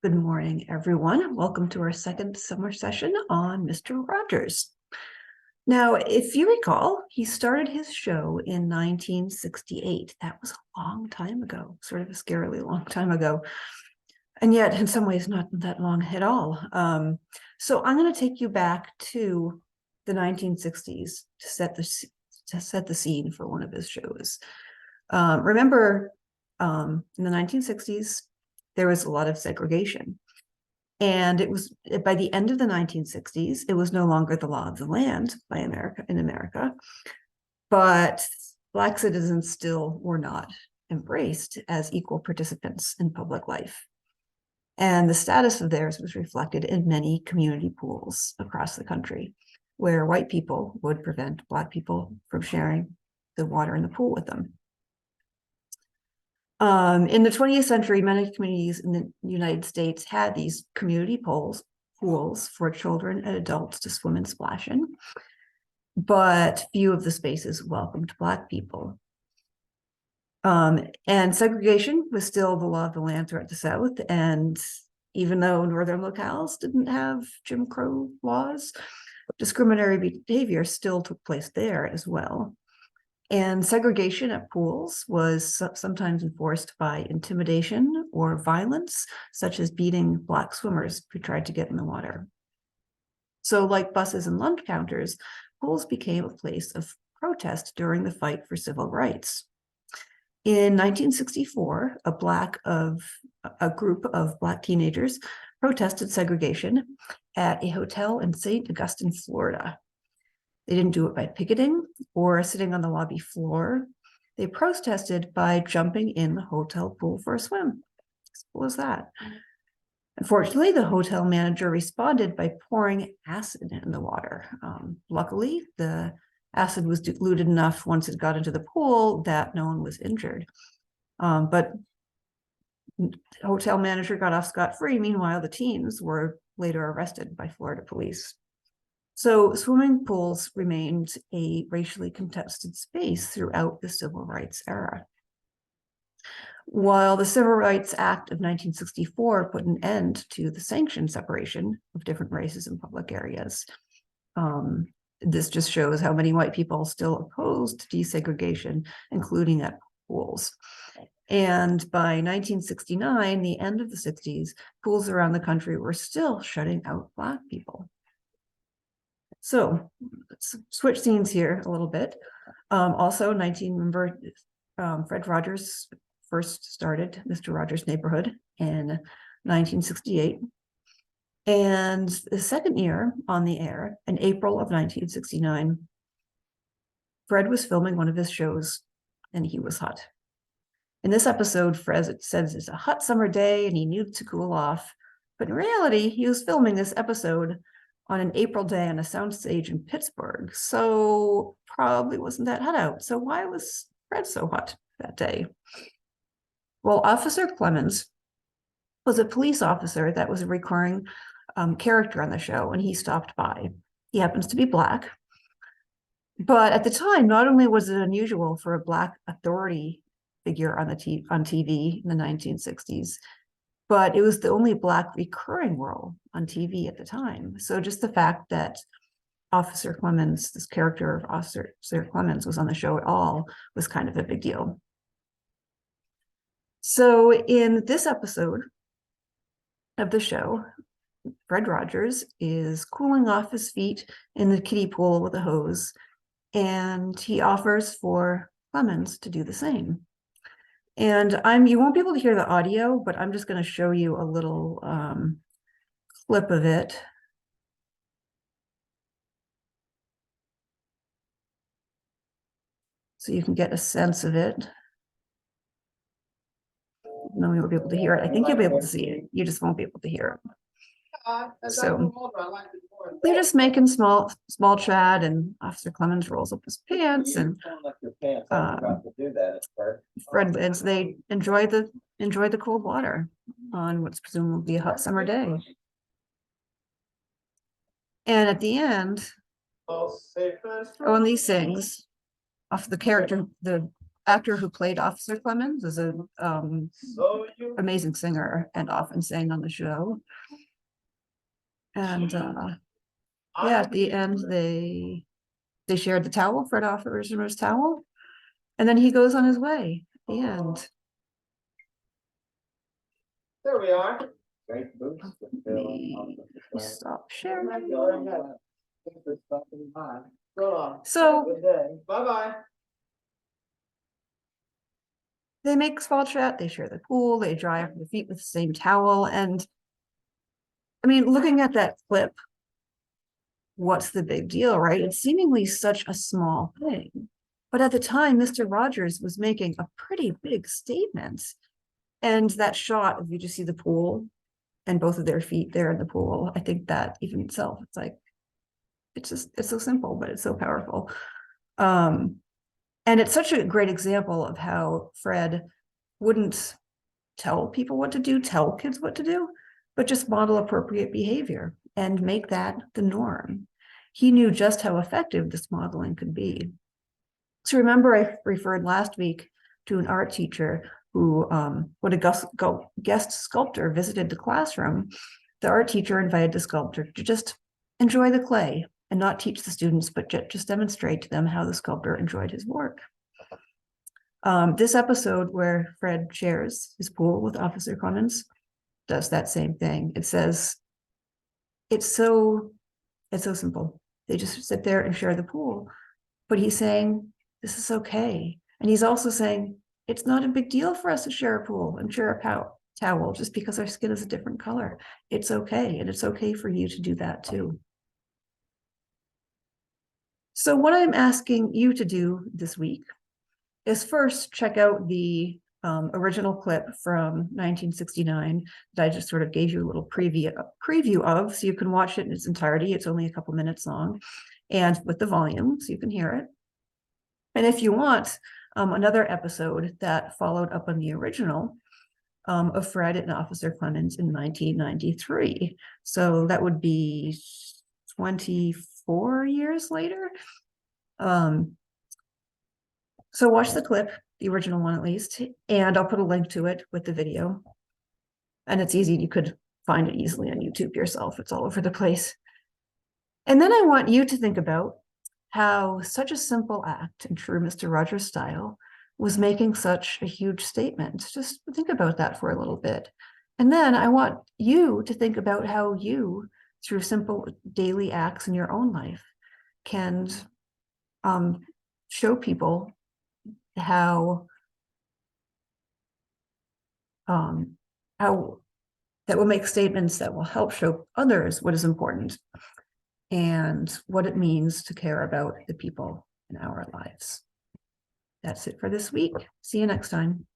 Good morning, everyone. Welcome to our second summer session on Mr. Rogers. Now, if you recall, he started his show in 1968. That was a long time ago, sort of a scarily long time ago. And yet, in some ways, not that long at all. So I'm going to take you back to the 1960s to set the scene for one of his shows. Remember, in the 1960s, there was a lot of segregation. And it was by the end of the 1960s, it was no longer the law of the land in America, but Black citizens still were not embraced as equal participants in public life. And the status of theirs was reflected in many community pools across the country, where white people would prevent Black people from sharing the water in the pool with them. In the 20th century, many communities in the United States had these community pools for children and adults to swim and splash in, but few of the spaces welcomed Black people. And segregation was still the law of the land throughout the South, and even though northern locales didn't have Jim Crow laws, discriminatory behavior still took place there as well. And segregation at pools was sometimes enforced by intimidation or violence, such as beating Black swimmers who tried to get in the water. So like buses and lunch counters, pools became a place of protest during the fight for civil rights. In 1964, a group of Black teenagers protested segregation at a hotel in St. Augustine, Florida. They didn't do it by picketing or sitting on the lobby floor. They protested by jumping in the hotel pool for a swim. As simple as that. Unfortunately, the hotel manager responded by pouring acid in the water. Luckily, the acid was diluted enough once it got into the pool that no one was injured. But the hotel manager got off scot-free. Meanwhile, the teens were later arrested by Florida police. So swimming pools remained a racially contested space throughout the Civil Rights era. While the Civil Rights Act of 1964 put an end to the sanctioned separation of different races in public areas, this just shows how many white people still opposed desegregation, including at pools. And by 1969, the end of the 60s, pools around the country were still shutting out Black people. So let's switch scenes here a little bit. Fred Rogers first started Mr. Rogers' Neighborhood in 1968. And the second year on the air, in April of 1969, Fred was filming one of his shows and he was hot. In this episode, Fred says it's a hot summer day and he needed to cool off. But in reality, he was filming this episode on an April day on a soundstage in Pittsburgh, so probably wasn't that hot out. So why was Fred so hot that day? Well, Officer Clemens was a police officer that was a recurring character on the show, and he stopped by. He happens to be Black, but at the time, not only was it unusual for a Black authority figure on TV in the 1960s, but it was the only Black recurring role on TV at the time. So just the fact that Officer Clemens, this character of Officer Clemens, was on the show at all was kind of a big deal. So in this episode of the show, Fred Rogers is cooling off his feet in the kiddie pool with a hose, and he offers for Clemens to do the same. And you won't be able to hear the audio, but I'm just going to show you a little clip of it. So you can get a sense of it. No, you'll be able to hear it. I think you'll be able to see it. You just won't be able to hear it. So they're just making small chat, and Officer Clemens rolls up his pants, and Fred, and they enjoy the cold water on what's presumably a hot summer day. And at the end, and these things, off the character, the actor who played Officer Clemens is a amazing singer and often sang on the show. And yeah, at the end they shared the towel. Fred offers him his towel, and then he goes on his way at the end. There we are. Stop sharing. So, bye-bye. They make small chat, they share the pool, they dry off their feet with the same towel. And I mean, looking at that clip, what's the big deal, right? It's seemingly such a small thing. But at the time, Mr. Rogers was making a pretty big statement. And that shot of you just see the pool and both of their feet there in the pool, I think that even itself, it's like, it's so simple, but it's so powerful. And it's such a great example of how Fred wouldn't tell people what to do, tell kids what to do, but just model appropriate behavior and make that the norm. He knew just how effective this modeling could be. So remember, I referred last week to an art teacher who, when a guest sculptor visited the classroom, the art teacher invited the sculptor to just enjoy the clay and not teach the students, but just demonstrate to them how the sculptor enjoyed his work. This episode where Fred shares his pool with Officer Clemens does that same thing. It says, it's so simple. They just sit there and share the pool. But he's saying, this is okay. And he's also saying, it's not a big deal for us to share a pool and share a towel just because our skin is a different color. It's okay. And it's okay for you to do that too. So what I'm asking you to do this week is first check out the original clip from 1969 that I just sort of gave you a little preview of, so you can watch it in its entirety. It's only a couple minutes long, and with the volume, so you can hear it. And if you want another episode that followed up on the original of Fred and Officer Clemens in 1993, so that would be 24 years later. So watch the clip, the original one at least, and I'll put a link to it with the video. And it's easy, you could find it easily on YouTube yourself. It's all over the place. And then I want you to think about how such a simple act in true Mr. Rogers style was making such a huge statement. Just think about that for a little bit. And then I want you to think about how you, through simple daily acts in your own life, can show people how that will make statements that will help show others what is important and what it means to care about the people in our lives. That's it for this week. See you next time.